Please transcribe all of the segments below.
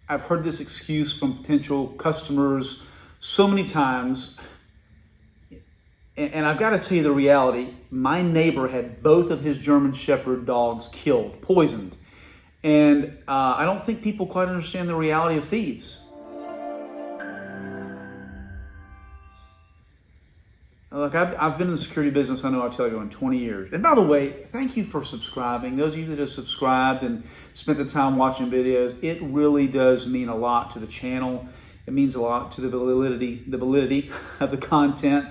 I've heard this excuse from potential customers so many times. And I've got to tell you the reality. My neighbor had both of his German Shepherd dogs killed, poisoned. And I don't think people quite understand the reality of thieves. Look, I've been in the security business, I know I tell everyone, 20 years. And by the way, thank you for subscribing. Those of you that have subscribed and spent the time watching videos, it really does mean a lot to the channel. It means a lot to the validity of the content.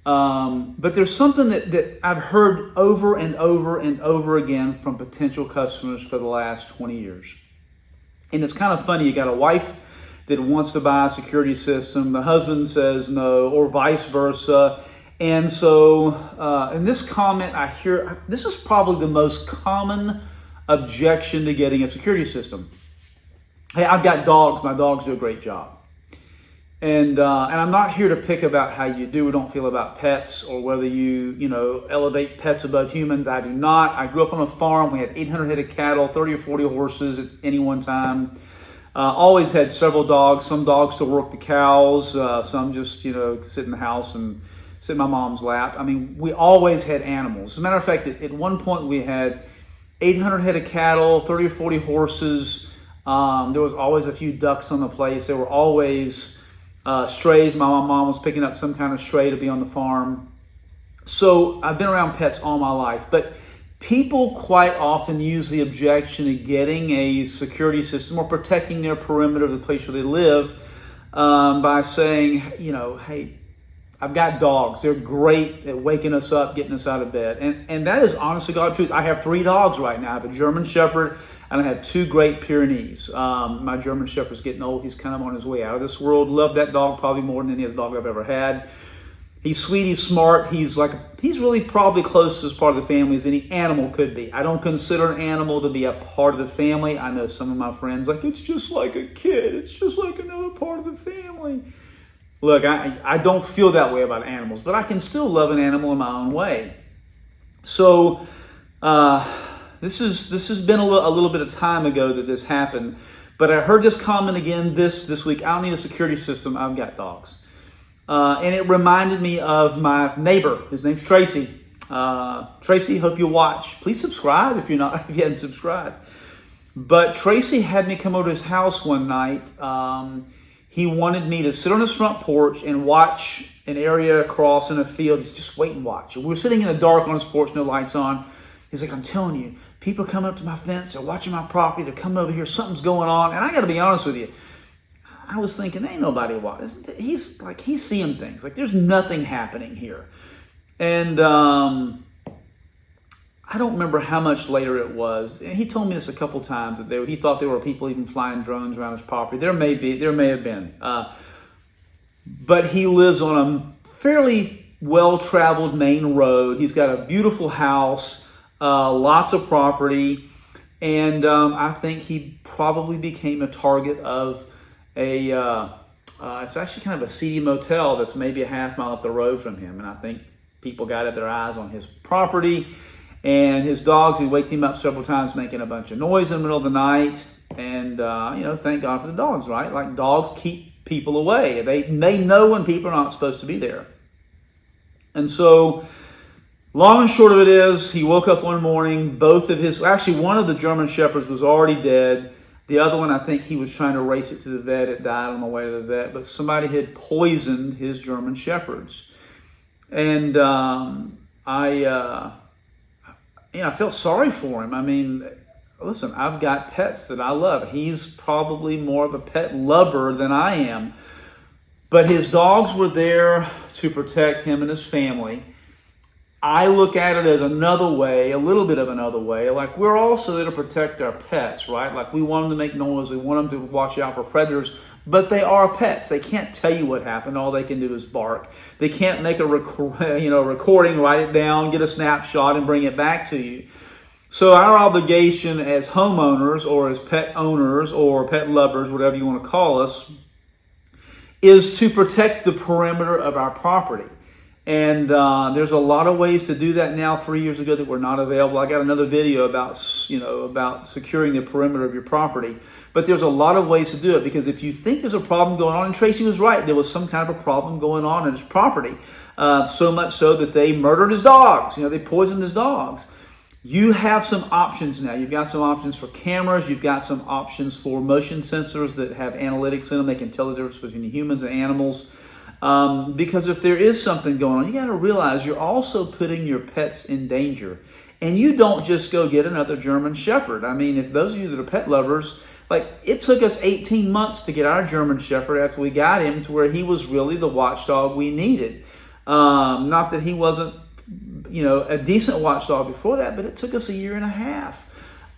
But there's something that I've heard over and over and over again from potential customers for the last 20 years. And it's kind of funny. You got a wife that wants to buy a security system. The husband says no, or vice versa. And so in this comment, I hear, this is probably the most common objection to getting a security system. Hey, I've got dogs. My dogs do a great job. And I'm not here to pick about how you do or don't feel about pets, or whether you elevate pets above humans. I do not. I grew up on a farm. We had 800 head of cattle, 30 or 40 horses at any one time. Always had several dogs. Some dogs to work the cows. Some just sit in the house and sit in my mom's lap. I mean, we always had animals. As a matter of fact, at one point we had 800 head of cattle, 30 or 40 horses. There was always a few ducks on the place. There were always strays. My mom was picking up some kind of stray to be on the farm. So I've been around pets all my life, but people quite often use the objection of getting a security system or protecting their perimeter of the place where they live by saying, hey, I've got dogs. They're great at waking us up, getting us out of bed. And that is honest to God truth. I have 3 dogs right now. I have a German Shepherd and I have 2 Great Pyrenees. My German Shepherd's getting old. He's kind of on his way out of this world. Love that dog probably more than any other dog I've ever had. He's sweet, he's smart, he's really probably close as part of the family as any animal could be. I don't consider an animal to be a part of the family. I know some of my friends it's just like a kid. It's just like another part of the family. Look, I don't feel that way about animals, but I can still love an animal in my own way. So this has been a little bit of time ago that this happened, but I heard this comment again this week. I don't need a security system. I've got dogs. And it reminded me of my neighbor. His name's Tracy. Tracy, hope you'll watch. Please subscribe if you hadn't subscribed. But Tracy had me come over to his house one night. He wanted me to sit on his front porch and watch an area across in a field. He's just wait and watch. We were sitting in the dark on his porch, no lights on. He's like, I'm telling you, people come up to my fence. They're watching my property. They're coming over here. Something's going on. And I got to be honest with you. I was thinking, ain't nobody watching. He's seeing things. There's nothing happening here. And I don't remember how much later it was. He told me this a couple times that he thought there were people even flying drones around his property. There may have been. But he lives on a fairly well-traveled main road. He's got a beautiful house, lots of property. And I think he probably became a target of it's actually kind of a seedy motel that's maybe a half mile up the road from him. And I think people got their eyes on his property and his dogs. He waked him up several times making a bunch of noise in the middle of the night. And, thank God for the dogs, right? Dogs keep people away. They know when people are not supposed to be there. And so long and short of it is, he woke up one morning, one of the German Shepherds was already dead. The other one, I think he was trying to race it to the vet. It died on the way to the vet. But somebody had poisoned his German Shepherds. And I felt sorry for him. I mean, listen, I've got pets that I love. He's probably more of a pet lover than I am. But his dogs were there to protect him and his family. I look at it as another way, a little bit of another way. We're also there to protect our pets, right? We want them to make noise. We want them to watch out for predators. But they are pets. They can't tell you what happened. All they can do is bark. They can't make a recording, write it down, get a snapshot, and bring it back to you. So our obligation as homeowners or as pet owners or pet lovers, whatever you want to call us, is to protect the perimeter of our property. And there's a lot of ways to do that now 3 years ago that were not available. I got another video about securing the perimeter of your property. But there's a lot of ways to do it, because if you think there's a problem going on, and Tracy was right, there was some kind of a problem going on in his property. So much so that they murdered his dogs. They poisoned his dogs. You have some options now. You've got some options for cameras. You've got some options for motion sensors that have analytics in them. They can tell the difference between humans and animals. Because if there is something going on, you got to realize you're also putting your pets in danger. And you don't just go get another German Shepherd. I mean, if those of you that are pet lovers, it took us 18 months to get our German Shepherd after we got him to where he was really the watchdog we needed. Not that he wasn't, a decent watchdog before that, but it took us a year and a half.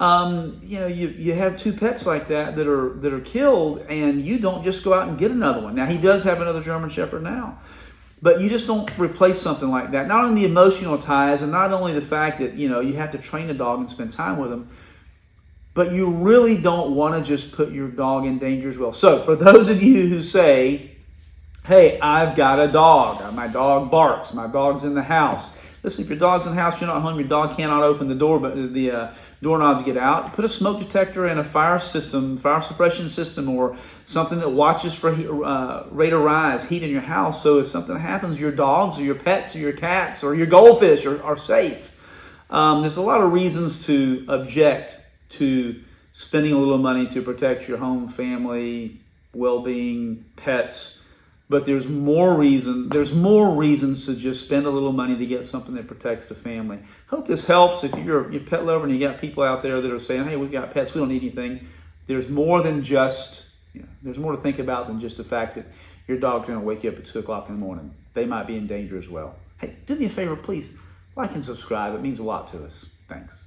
You have two pets like that are killed, and you don't just go out and get another one. Now, he does have another German Shepherd now, but you just don't replace something like that. Not only the emotional ties, and not only the fact that, you have to train a dog and spend time with him, but you really don't want to just put your dog in danger as well. So for those of you who say, hey, I've got a dog, my dog barks, my dog's in the house. Listen, if your dog's in the house, you're not home, your dog cannot open the door, but the doorknob to get out. Put a smoke detector and a fire suppression system, or something that watches for rate of rise, heat in your house. So if something happens, your dogs or your pets or your cats or your goldfish are safe. There's a lot of reasons to object to spending a little money to protect your home, family, well-being, pets. But there's more reasons to just spend a little money to get something that protects the family. Hope this helps. If you're a pet lover and you got people out there that are saying, hey, we've got pets, we don't need anything. There's more than just, there's more to think about than just the fact that your dog's going to wake you up at 2 o'clock in the morning. They might be in danger as well. Hey, do me a favor, please. Like and subscribe. It means a lot to us. Thanks.